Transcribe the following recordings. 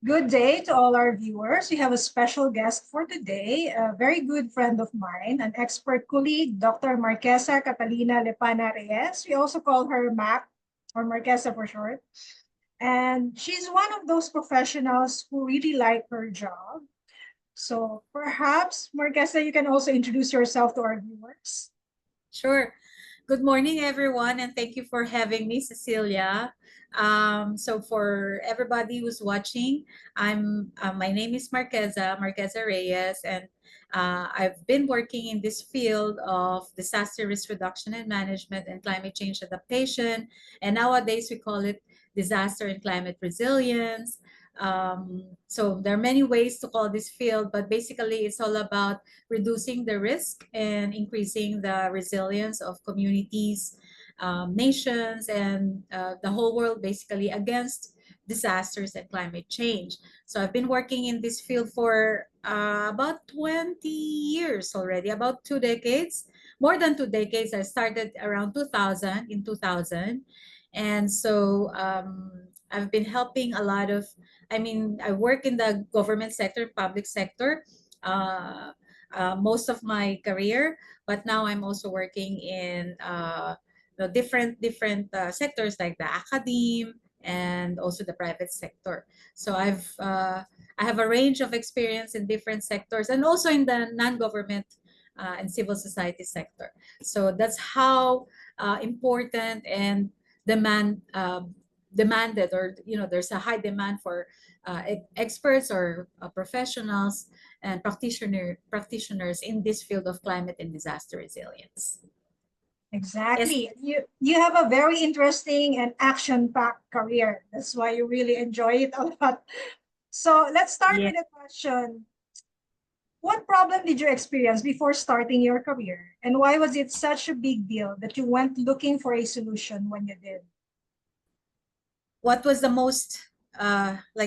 Good day to all our viewers. We have a special guest for today, a very good friend of mine, an expert colleague, Dr. Marqueza Catalina Lepana Reyes. We also call her Mac or Marqueza for short. And she's one of those professionals who really like her job. So perhaps, Marqueza, you can also introduce yourself to our viewers. Sure. Good morning, everyone, and thank you for having me, Cecilia. So for everybody who's watching, my name is Marqueza Reyes, and I've been working in this field of disaster risk reduction and management and climate change adaptation, and nowadays we call it disaster and climate resilience. So there are many ways to call this field, but basically it's all about reducing the risk and increasing the resilience of communities, nations, and the whole world basically against disasters and climate change. So I've been working in this field for about 20 years already, about 2 decades, more than 2 decades. I started around 2000, in 2000. And so I've been helping a lot of, I work in the government sector, public sector. Most of my career, but now I'm also working in the different sectors like the academe and also the private sector. So I have a range of experience in different sectors and also in the non-government and civil society sector. So that's how important and demand demanded, or there's a high demand for experts or professionals and practitioners in this field of climate and disaster resilience. Yes. Exactly. You have a very interesting and action-packed career. That's why you really enjoy it a lot. So let's start Yeah. with a question. What problem did you experience before starting your career? And why was it such a big deal that you went looking for a solution when you did? What was the most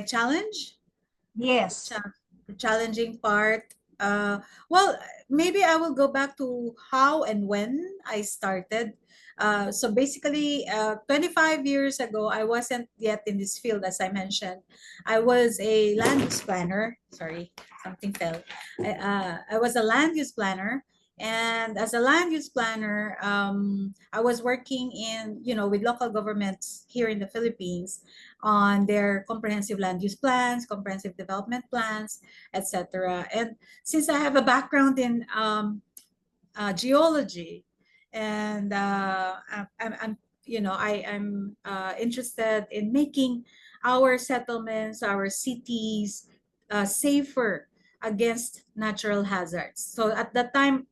challenge? Yes. Cha- the challenging part. Well, maybe I will go back to how and when I started. So basically, 25 years ago, I wasn't yet in this field, as I mentioned. I was a land use planner. Sorry, something fell. I was a land use planner. And as a land use planner, I was working with local governments here in the Philippines on their comprehensive land use plans, comprehensive development plans, etc. And since I have a background in geology, and I'm interested in making our settlements, our cities safer against natural hazards. So at that time,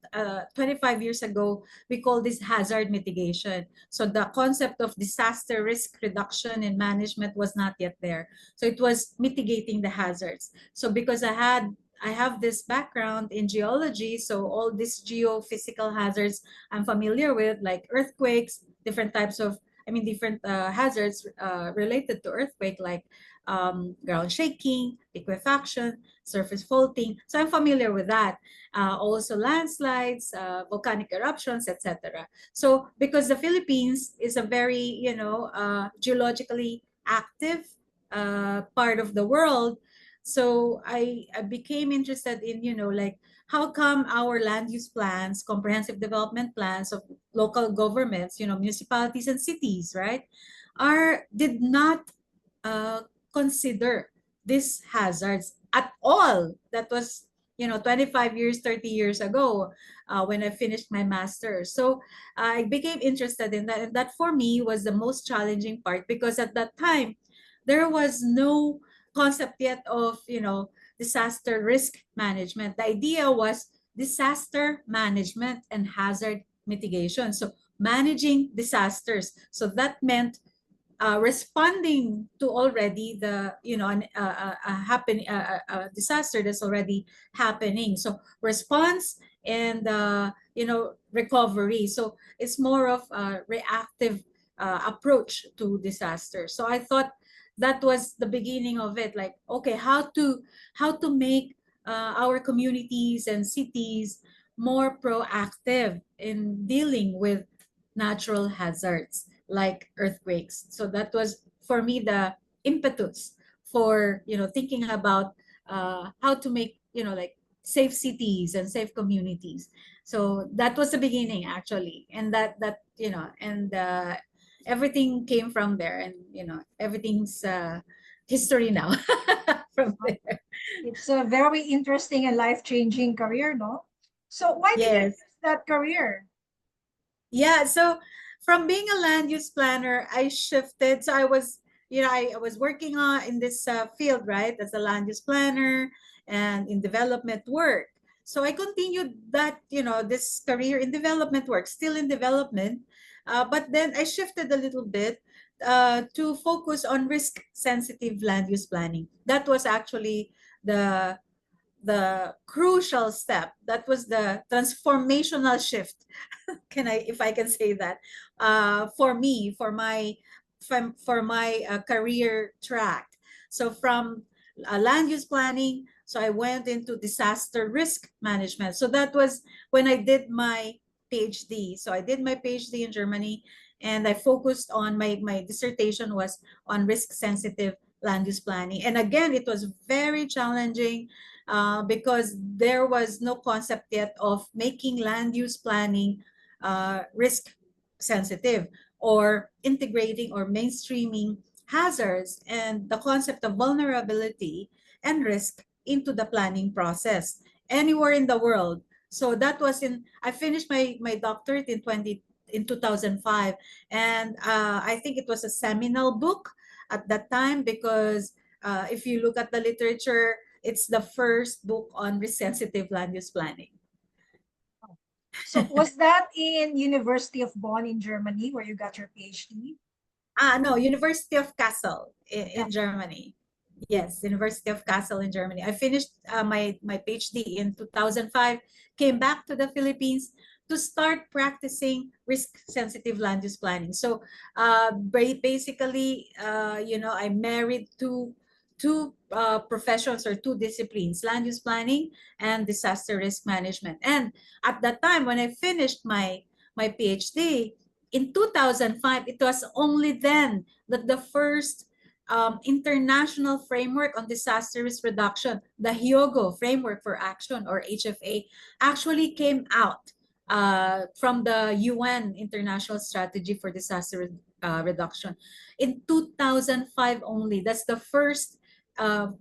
25 years ago, we call this hazard mitigation. So the concept of disaster risk reduction and management was not yet there. So it was mitigating the hazards. So because I have this background in geology, so all these geophysical hazards I'm familiar with, like earthquakes, different types of, different hazards related to earthquake, like ground shaking, liquefaction, surface faulting. So I'm familiar with that. Also landslides, volcanic eruptions, etc. So because the Philippines is a very, geologically active part of the world, so I became interested in, how come our land use plans, comprehensive development plans of local governments, municipalities and cities, right, did not uh, consider these hazards at all. That was 25 years, 30 years ago, when I finished my master's. So I became interested in that, and that for me was the most challenging part, because at that time there was no concept yet of disaster risk management. The idea was disaster management and hazard mitigation. So managing disasters. So that meant responding to already the disaster that's already happening. So response and recovery. So it's more of a reactive approach to disaster. So I thought that was the beginning of it. Like, okay, how to make our communities and cities more proactive in dealing with natural hazards like earthquakes. So that was for me the impetus for, thinking about how to make, like safe cities and safe communities. So that was the beginning actually. And everything came from there, and everything's history now from there. It's a very interesting and life-changing career, no? So why did you Yes. choose that career? Yeah, so from being a land use planner, I shifted. So I was, I was working on in this field, right, as a land use planner and in development work. So I continued that, this career in development work, still in development, but then I shifted a little bit to focus on risk-sensitive land use planning. That was actually the the crucial step. That was the transformational shift, if I can say that, for me, for my career track. So from land use planning, so I went into disaster risk management. So that was when I did my PhD. So I did my PhD in Germany, and I focused on my dissertation was on risk sensitive land use planning. And again, it was very challenging because there was no concept yet of making land use planning risk sensitive, or integrating or mainstreaming hazards and the concept of vulnerability and risk into the planning process anywhere in the world. So that was I finished my doctorate in 2005, and I think it was a seminal book at that time, because if you look at the literature, it's the first book on risk sensitive land use planning. So was that in University of Bonn in Germany where you got your PhD? No, University of Kassel in Yes. Germany. Yes, University of Kassel in Germany. I finished my PhD in 2005, came back to the Philippines to start practicing risk-sensitive land use planning. So basically, I married two professions or two disciplines: land use planning and disaster risk management. And at that time, when I finished my PhD, in 2005, it was only then that the first international framework on disaster risk reduction, the Hyogo Framework for Action, or HFA, actually came out from the UN International Strategy for Disaster Reduction in 2005 only. That's the first uh,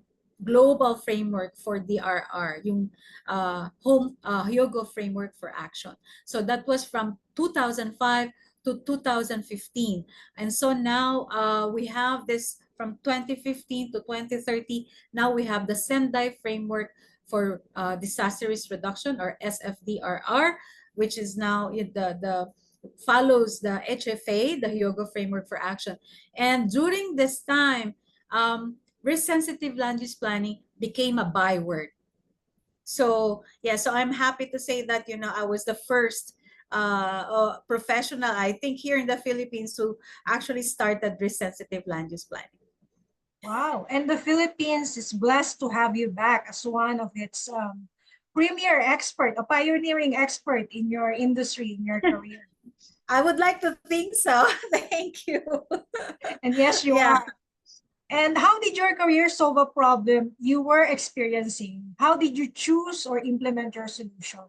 global framework for DRR, yung Hyogo Framework for Action. So that was from 2005 to 2015. And so now we have this from 2015 to 2030. Now we have the Sendai Framework for Disaster Risk Reduction, or SFDRR, which is now the follows the HFA, the Hyogo Framework for Action. And during this time, risk-sensitive land use planning became a byword. So yeah, so I'm happy to say that I was the first professional, I think, here in the Philippines who actually started risk-sensitive land use planning. Wow. And the Philippines is blessed to have you back as one of its premier expert, a pioneering expert in your industry, in your career. I would like to think so. Thank you. And yes, you Yeah. are. And how did your career solve a problem you were experiencing? How did you choose or implement your solution?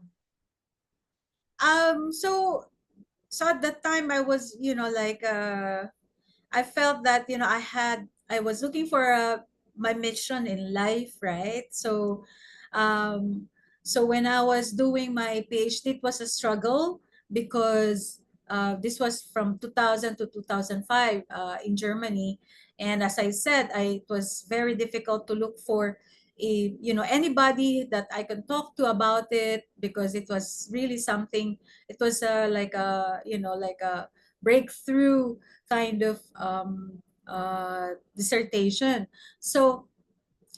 Um. So at that time, I was, I felt that I was looking for my mission in life, right? Um, so when I was doing my PhD, it was a struggle because this was from 2000 to 2005 in Germany, and as I said, it was very difficult to look for anybody that I can talk to about it, because it was really something. It was like a like a breakthrough kind of dissertation. So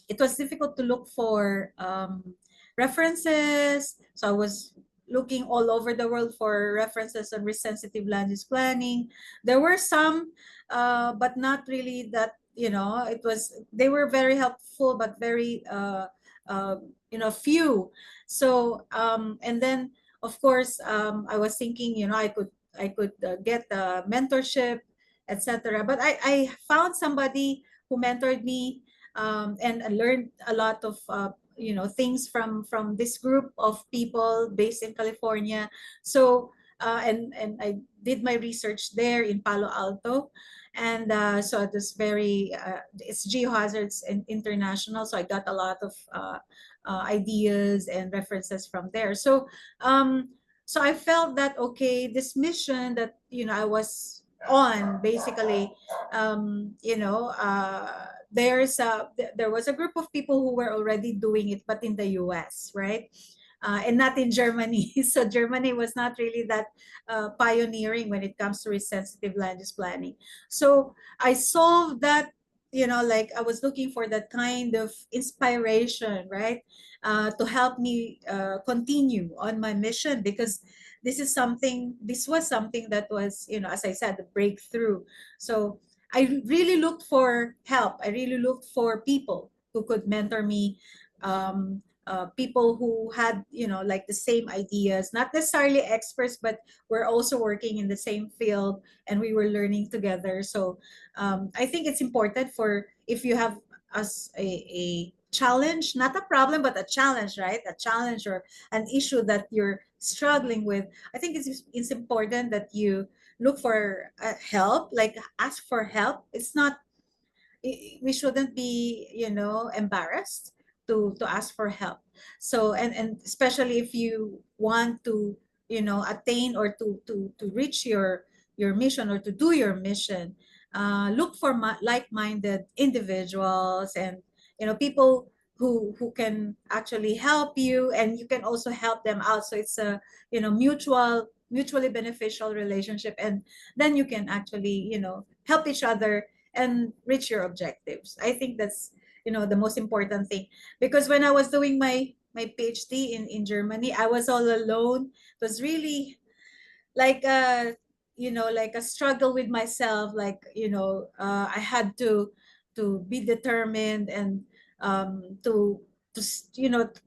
it was difficult to look for references. So I was looking all over the world for references on risk sensitive land use planning. There were some, but not really that, they were very helpful, but very, few. So, and then of course, I was thinking, I could get mentorship, etc. But I found somebody who mentored me and I learned a lot of things from this group of people based in California. So and I did my research there in Palo Alto, and so it was very it's geohazards and international. So I got a lot of ideas and references from there. So I felt that okay, this mission that I was on basically, there was a group of people who were already doing it, but in the US, right? And not in Germany. So Germany was not really that pioneering when it comes to risk-sensitive land use planning. So I saw that, like I was looking for that kind of inspiration, right? To help me continue on my mission, because this was something that was, as I said, the breakthrough. So I really looked for help. I really looked for people who could mentor me, people who had, like the same ideas, not necessarily experts, but we're also working in the same field and we were learning together. So I think it's important for, if you have as a challenge, not a problem, but a challenge, right? A challenge or an issue that you're struggling with. I think it's important that you look for help, like ask for help. It's not, we shouldn't be, embarrassed to ask for help. So and especially if you want to, attain or to reach your mission or to do your mission, look for like-minded individuals, and people who can actually help you, and you can also help them out. So it's a, mutually beneficial relationship, and then you can actually, help each other and reach your objectives. I think that's, the most important thing. Because when I was doing my PhD in Germany, I was all alone. It was really like a, like a struggle with myself. Like, I had to be determined, and to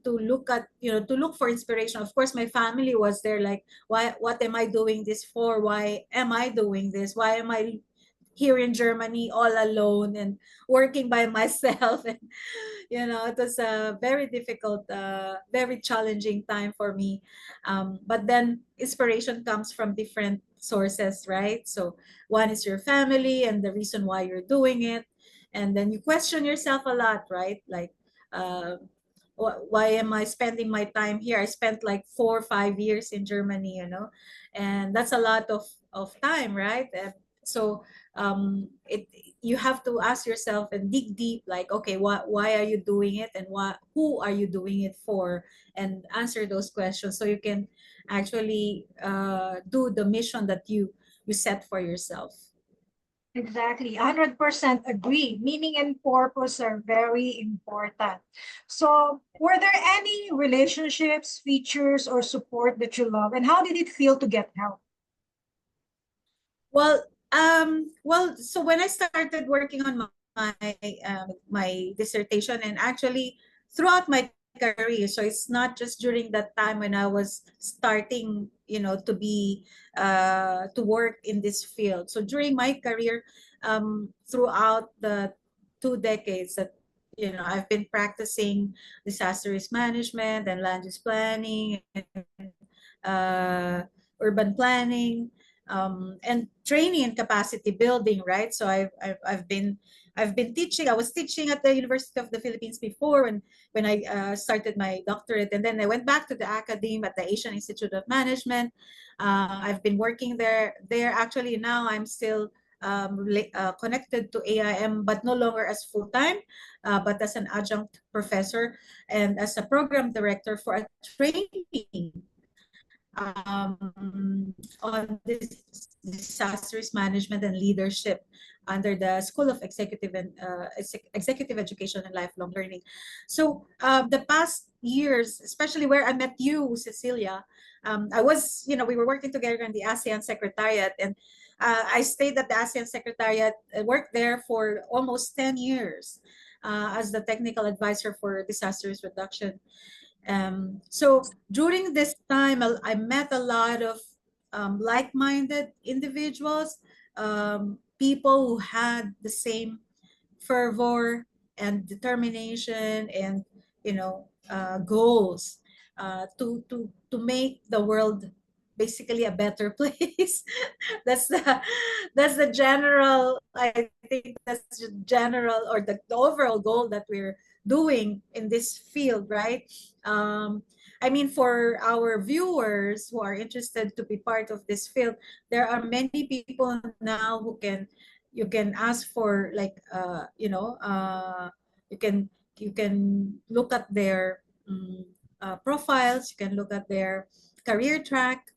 look at, to look for inspiration. Of course, my family was there, like, what am I doing this for? Why am I doing this? Why am I here in Germany all alone and working by myself? And it was a very difficult, very challenging time for me. But then inspiration comes from different sources, right? So one is your family and the reason why you're doing it, and then you question yourself a lot, right? Like, uh, why am I spending my time here? I spent like 4 or 5 years in Germany, and that's a lot of time, right? And so it you have to ask yourself and dig deep, like, okay, why are you doing it, and who are you doing it for, and answer those questions so you can actually do the mission that you set for yourself. Exactly. 100% agree. Meaning and purpose are very important. So, were there any relationships, features, or support that you love? And how did it feel to get help? So when I started working on my dissertation, and actually throughout my career, so it's not just during that time when I was starting, to work in this field. So during my career, throughout the 2 decades that, I've been practicing disaster risk management and land use planning, uh, urban planning, and training and capacity building, right? So I've been teaching. I was teaching at the University of the Philippines before, when I started my doctorate, and then I went back to the academe at the Asian Institute of Management. I've been working there actually. Now I'm still connected to AIM, but no longer as full-time, but as an adjunct professor and as a program director for a training on this disasters management and leadership under the School of Executive Education and Lifelong Learning. So the past years, especially where I met you, Cecilia, I was, we were working together in the ASEAN Secretariat, and I stayed at the ASEAN Secretariat, worked there for almost 10 years as the technical advisor for disasters reduction. So during this time, I met a lot of like-minded individuals, people who had the same fervor, and determination and goals to make the world basically a better place. that's the that's the general, I think that's the general or the overall goal that we're doing in this field, right? I mean, for our viewers who are interested to be part of this field, there are many people now who can, you can ask for like you can look at their profiles, you can look at their career track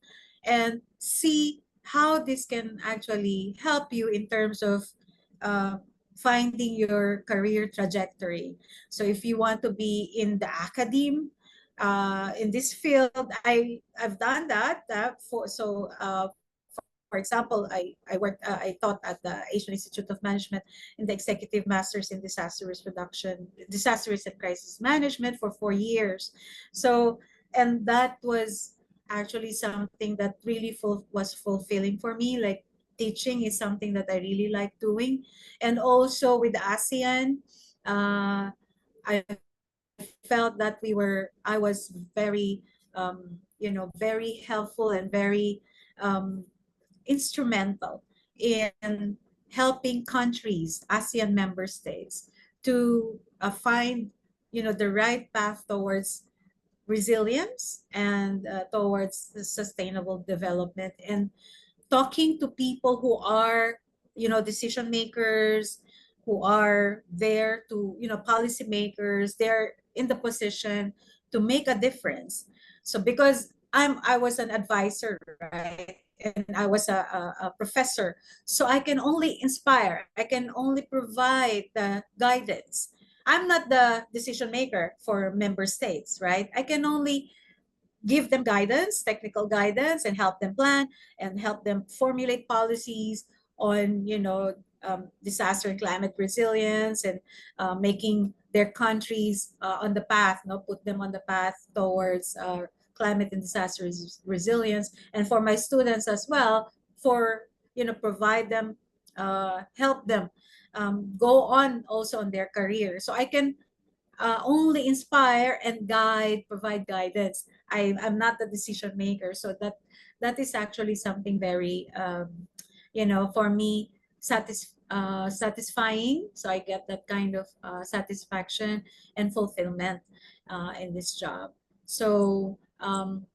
and see how this can actually help you in terms of uh, finding your career trajectory. So if you want to be in the academe, in this field, I've done that. For example, I taught at the Asian Institute of Management in the Executive Masters in Disaster Risk and Crisis Management for 4 years. So, and that was actually something that really was fulfilling for me. Like teaching is something that I really like doing, and also with ASEAN, I felt that I was very, very helpful and very instrumental in helping countries, ASEAN member states, to find, the right path towards resilience and towards the sustainable development, and talking to people who are, decision makers, who are there to, policy makers, they're in the position to make a difference. So because I was an advisor, right? And I was a professor. So I can only inspire, I can only provide the guidance. I'm not the decision maker for member states, right? I can only give them guidance, technical guidance, and help them plan and help them formulate policies on, disaster and climate resilience, and making their countries on the path, put them on the path towards climate and resilience. And for my students as well, for, provide them, help them go on also on their career. So I can only inspire and guide, provide guidance. I'm not the decision maker. So that is actually something very, for me, satisfying. So I get that kind of satisfaction and fulfillment in this job. So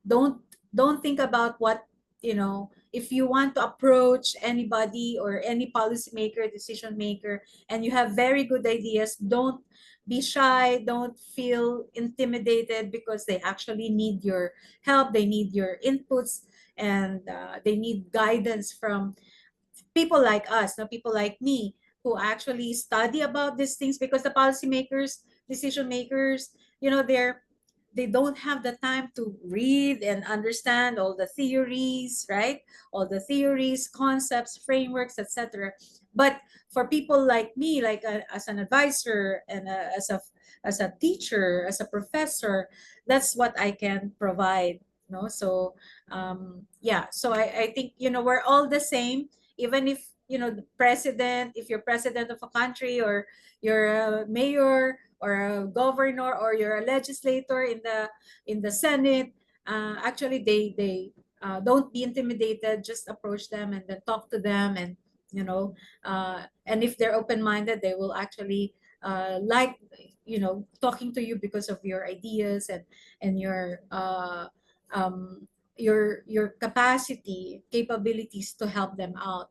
don't think about what, if you want to approach anybody or any policymaker, decision maker, and you have very good ideas, don't be shy, don't feel intimidated, because they actually need your help, they need your inputs, and they need guidance from people like us, no, people like me, who actually study about these things, because the policymakers, decision makers, they don't have the time to read and understand all the theories, right? All the theories, concepts, frameworks, etc. But for people like me, like as an advisor and as a teacher, as a professor, that's what I can provide. No, so yeah. So I think, we're all the same, even if, the president, if you're president of a country, or you're a mayor or a governor, or you're a legislator in the Senate. Actually, they don't be intimidated. Just approach them and then talk to them, and and if they're open-minded, they will actually like, talking to you because of your ideas, and um, your capacity, capabilities to help them out,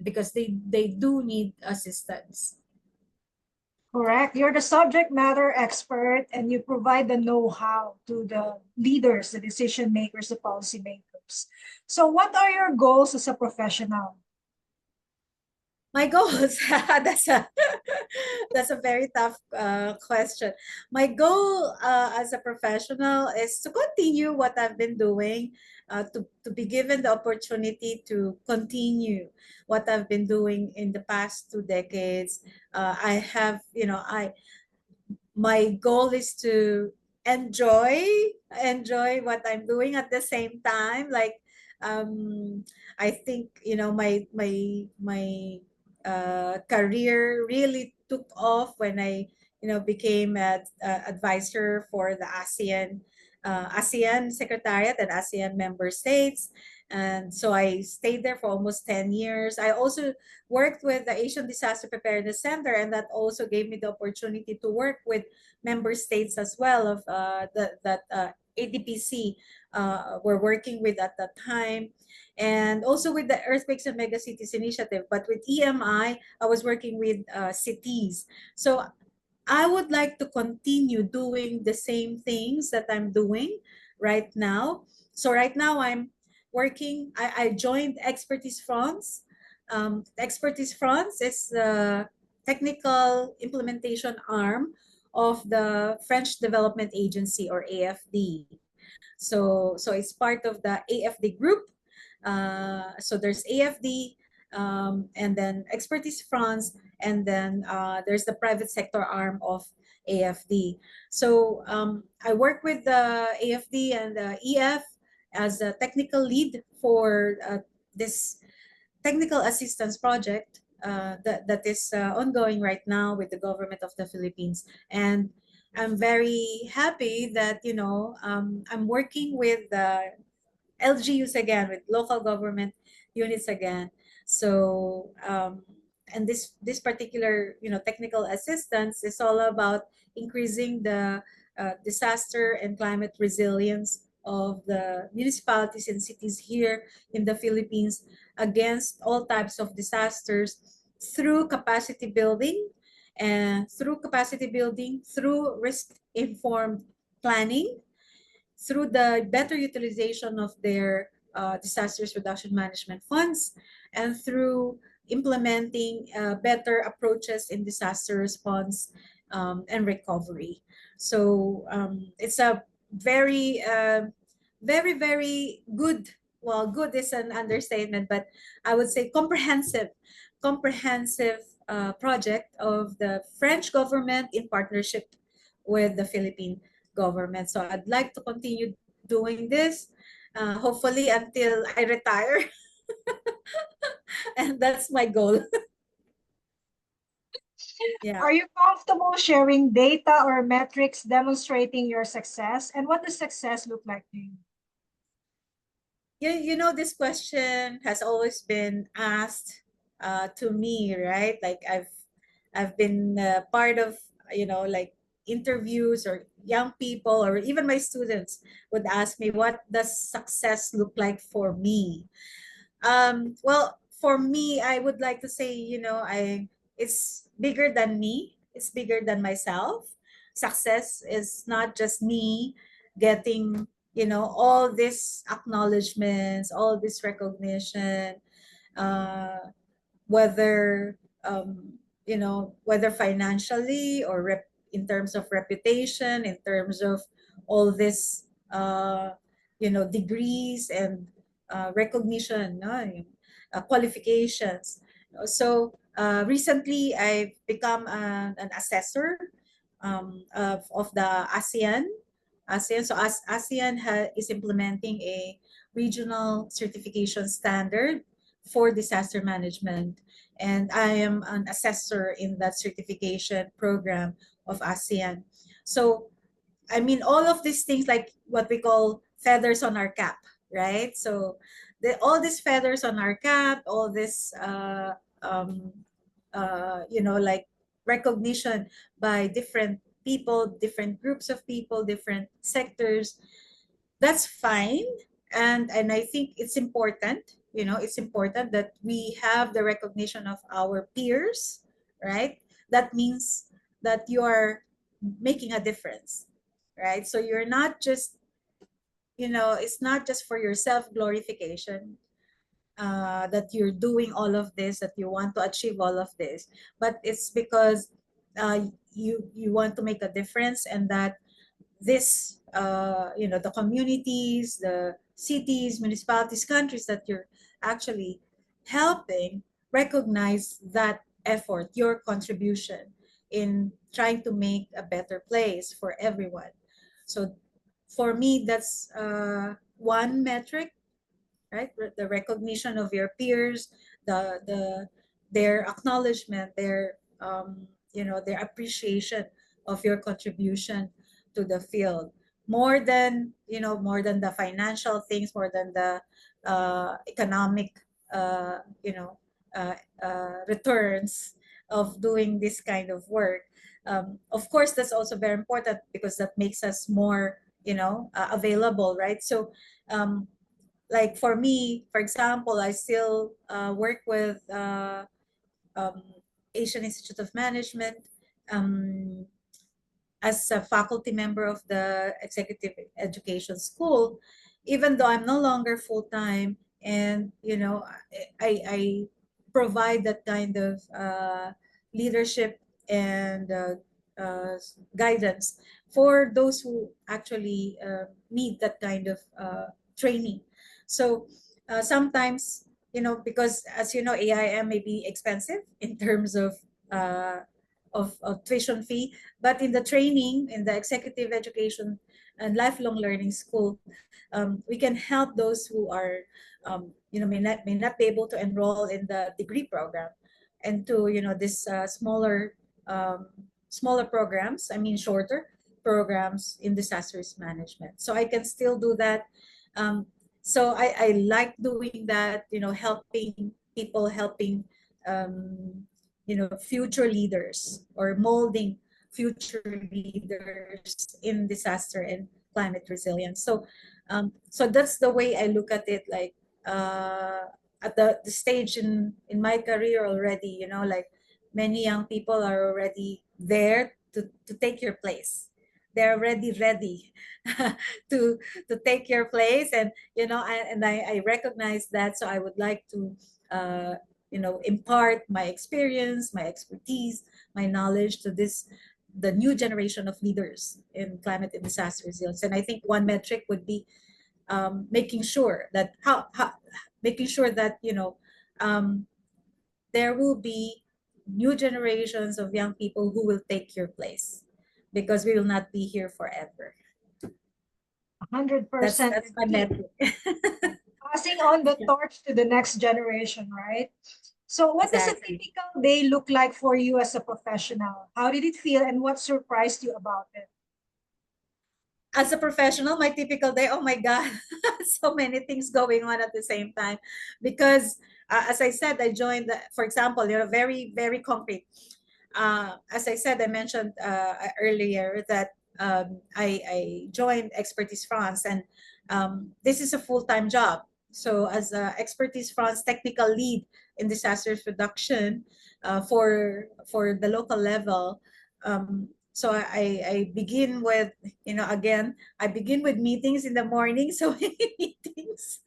because they do need assistance. Correct. You're the subject matter expert and you provide the know-how to the leaders, the decision makers, the policy makers. So what are your goals as a professional? My goals, that's a very tough question. My goal as a professional is to continue what I've been doing, to be given the opportunity to continue what I've been doing in the past 2 decades. I have, my goal is to enjoy what I'm doing at the same time. Like, I think, my career really took off when I, became an advisor for the ASEAN Secretariat and ASEAN member states. And so I stayed there for almost 10 years. I also worked with the Asian Disaster Preparedness Center, and that also gave me the opportunity to work with member states as well of that ADPC were working with at that time, and also with the Earthquakes and Megacities Initiative. But with EMI, I was working with cities. So I would like to continue doing the same things that I'm doing right now. So right now I'm working, I joined Expertise France. Expertise France is the technical implementation arm of the French Development Agency, or AFD. So it's part of the AFD group. So there's AFD, and then Expertise France, and then there's the private sector arm of AFD. So I work with the AFD and the EF as a technical lead for this technical assistance project that is ongoing right now with the government of the Philippines. And I'm very happy that, I'm working with the LGUs again, with local government units again. So, and this particular, technical assistance is all about increasing the disaster and climate resilience of the municipalities and cities here in the Philippines against all types of disasters through capacity building, through risk-informed planning, through the better utilization of their disasters reduction management funds, and through implementing better approaches in disaster response and recovery. So it's a very, very, very good, well, good is an understatement, but I would say comprehensive project of the French government in partnership with the Philippine government. So I'd like to continue doing this, hopefully until I retire. And that's my goal. Yeah. Are you comfortable sharing data or metrics demonstrating your success? And what does success look like to you? This question has always been asked to me, right? Like I've been part of, like interviews, or young people, or even my students would ask me, what does success look like for me? Well, for me, I would like to say, it's bigger than me. It's bigger than myself. Success is not just me getting, all these acknowledgments, all this recognition, uh, whether whether financially, or in terms of reputation, in terms of all this degrees and recognition, no? Qualifications. So recently I've become an assessor of the ASEAN. So as ASEAN is implementing a regional certification standard for disaster management, and I am an assessor in that certification program of ASEAN. So I mean, all of these things, like what we call feathers on our cap, right? So all these feathers on our cap, all this, like recognition by different people, different groups of people, different sectors, that's fine. And I think it's important, it's important that we have the recognition of our peers, right? That means that you are making a difference, right? So you're not just, it's not just for your self glorification, that you're doing all of this, that you want to achieve all of this, but it's because you want to make a difference, and that this, the communities, the cities, municipalities, countries that you're actually helping recognize that effort, your contribution in trying to make a better place for everyone. So for me, that's one metric, right? The recognition of your peers, their acknowledgement, their their appreciation of your contribution to the field, more than the financial things, more than the economic uh, you know returns of doing this kind of work. Of course, that's also very important because that makes us more available, right? So like for me, for example, I still work with um, Asian Institute of Management, um, as a faculty member of the Executive Education School, even though I'm no longer full time, and I provide that kind of leadership and guidance for those who actually need that kind of training. So sometimes, because as you know, AIM may be expensive in terms uh, of tuition fee, but in the training, in the executive education and lifelong learning school, we can help those who are, may not be able to enroll in the degree program, and to this smaller programs. I mean, shorter programs in disaster risk management. So I can still do that. Um, so I like doing that. Helping people, helping future leaders, or molding future leaders in disaster and climate resilience. So that's the way I look at it. Like at the stage in my career already, like many young people are already there to take your place. They're already ready to to take your place, and I recognize that. So I would like to impart my experience, my expertise, my knowledge to the new generation of leaders in climate and disaster resilience. And I think one metric would be making sure that making sure that um, there will be new generations of young people who will take your place, because we will not be here forever. That's 100% that's my agree. metric. Passing on the torch to the next generation, right? So what does a Exactly. typical day look like for you as a professional? How did it feel and what surprised you about it? As a professional, my typical day, oh my God, so many things going on at the same time. Because as I said, I joined, for example, very, very concrete. As I said, I mentioned earlier that I joined Expertise France, and this is a full-time job. So as Expertise France technical lead in disasters reduction for the local level, so I begin with, again, I begin with meetings in the morning, so many meetings,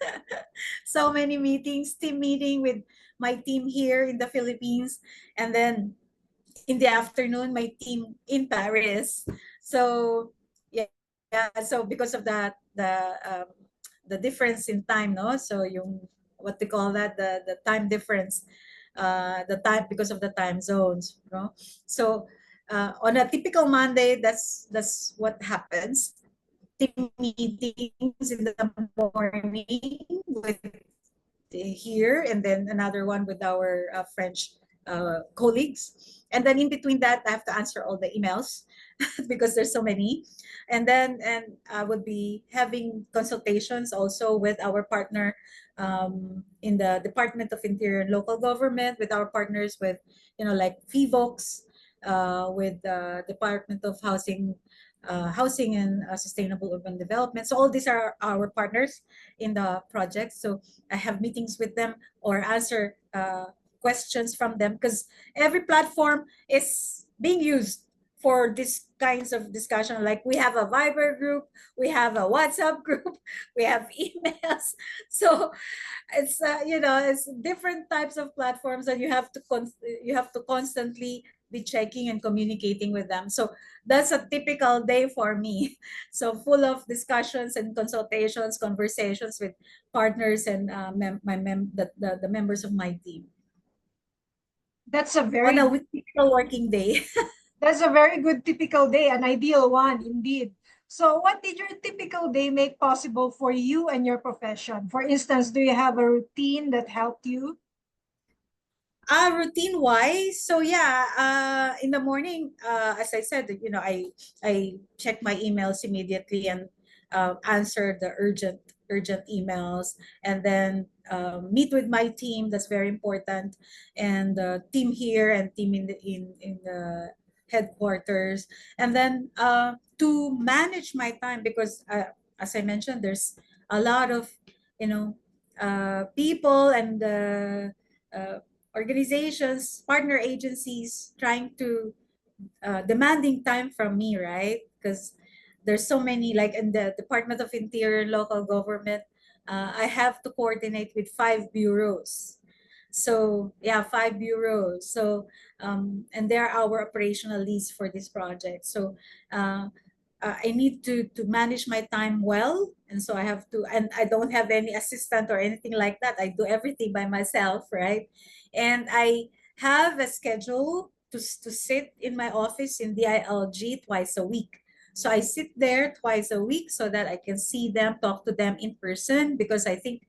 so many meetings, team meeting with my team here in the Philippines, and then in the afternoon, my team in Paris. So yeah, so because of that, the difference in time, no? So yung what they call that, the time difference, the time, because of the time zones, no? So on a typical Monday, that's what happens. Team meetings in the morning with here, and then another one with our French colleagues. And then in between that, I have to answer all the emails because there's so many. And I would be having consultations also with our partner in the Department of Interior and Local Government, with our partners with, like FIVOX, with the Department of Housing and Sustainable Urban Development. So all these are our partners in the project. So I have meetings with them or answer questions from them, because every platform is being used for these kinds of discussion. Like we have a Viber group, we have a WhatsApp group, we have emails. So it's different types of platforms, and you have to constantly be checking and communicating with them. So that's a typical day for me. So full of discussions and consultations, conversations with partners and the members of my team That's a on very a good typical working day. That's a very good typical day, an ideal one indeed. So what did your typical day make possible for you and your profession? For instance, do you have a routine that helped you? Routine wise, so yeah, in the morning, as I said, I check my emails immediately and answer the urgent emails, and then meet with my team. That's very important, and team here and team in the headquarters, and then to manage my time because as I mentioned, there's a lot of you know people and uh, organizations, partner agencies trying to demanding time from me, right? Because there's so many, like in the Department of Interior and Local Government, I have to coordinate with 5 bureaus. So yeah, 5 bureaus. So and they're our operational leads for this project. So uh, I need to manage my time well, and so I have to, and I don't have any assistant or anything like that. I do everything by myself, right? And I have a schedule to sit in my office in DILG twice a week. So I sit there twice a week so that I can see them, talk to them in person, because I think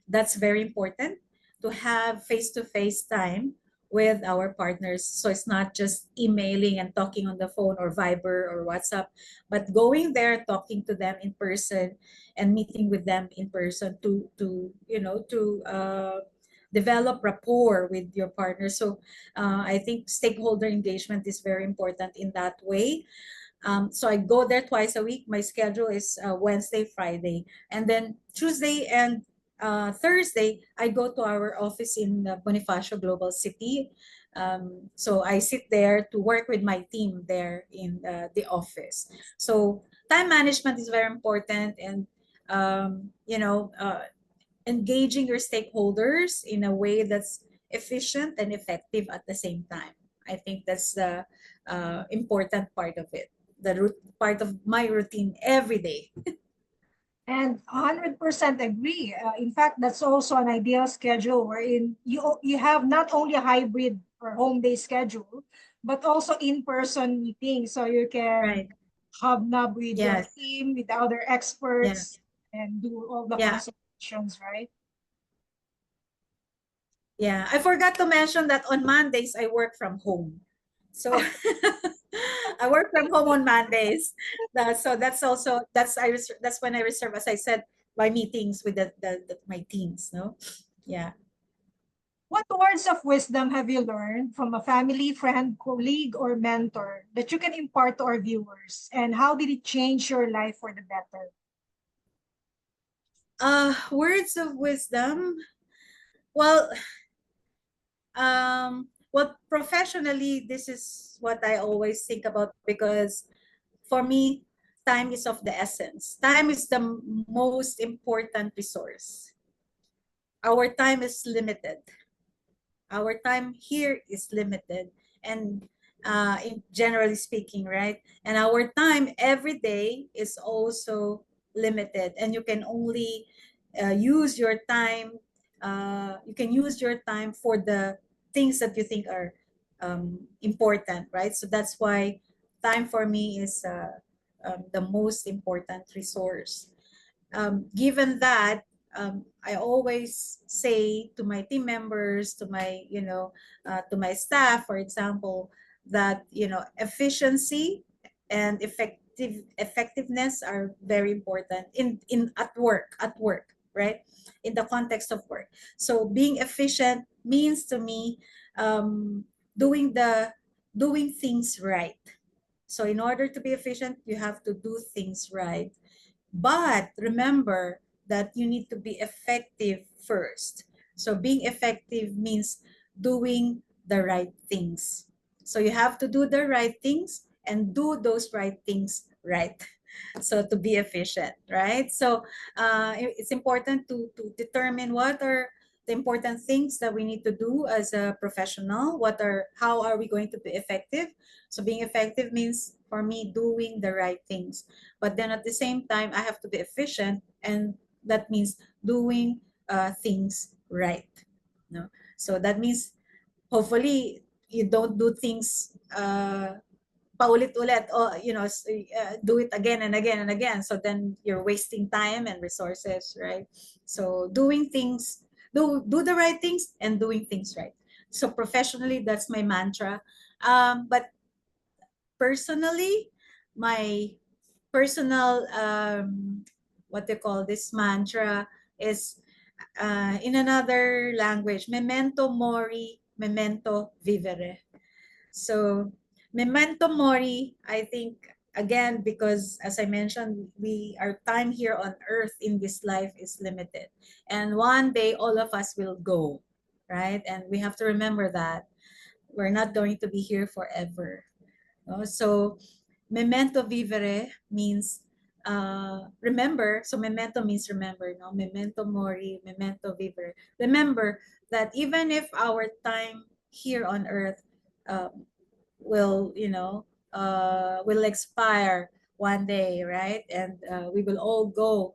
that's very important to have face-to-face time with our partners. So it's not just emailing and talking on the phone or Viber or WhatsApp, but going there, talking to them in person, and meeting with them in person to develop rapport with your partner. So I think stakeholder engagement is very important in that way. So I go there twice a week. My schedule is Wednesday, Friday, and then Tuesday and Thursday I go to our office in Bonifacio Global City. So I sit there to work with my team there in the office. So time management is very important, and engaging your stakeholders in a way that's efficient and effective at the same time. I think that's the important part of it, the part of my routine every day. And 100% agree. In fact, that's also an ideal schedule wherein you have not only a hybrid or home day schedule, but also in-person meetings. So you can Right. hobnob with your Yes. team, with the other Yeah. experts, and do all the Yeah. consultations, right? Yeah. I forgot to mention that on Mondays I work from home. So I work from home on Mondays. So that's also that's when I reserve, as I said, my meetings with my teams. No. Yeah. What words of wisdom have you learned from a family, friend, colleague, or mentor that you can impart to our viewers? And how did it change your life for the better? Words of wisdom. Well, professionally, this is what I always think about, because for me, time is of the essence. Time is the most important resource. Our time is limited. Our time here is limited, and generally speaking, right? And our time every day is also limited, and you can only use your time. You can use your time for the things that you think are important, right? So that's why time for me is the most important resource. Given that, I always say to my team members, to my staff, for example, that efficiency and effectiveness are very important in at work, right? In the context of work. So being efficient means to me um, doing the doing things right. So in order to be efficient, you have to do things right, but remember that you need to be effective first. So being effective means doing the right things. So you have to do the right things and do those right things right. So to be efficient, right? So it's important to determine what are the important things that we need to do as a professional. How are we going to be effective? So being effective means for me doing the right things, but then at the same time I have to be efficient, and that means doing things right. No, so that means hopefully you don't do things paulit-ulit, or do it again and again and again, so then you're wasting time and resources, right? So doing things do the right things and doing things right. So professionally, that's my mantra. But personally, my personal what they call this mantra is in another language, memento mori, memento vivere. So memento mori, I think, again, because as I mentioned, our time here on earth in this life is limited, and one day all of us will go, right? And we have to remember that we're not going to be here forever, no? So memento vivere means remember. So memento means remember, no? Memento mori, memento vivere. Remember that even if our time here on earth um, will, will expire one day, right? And we will all go.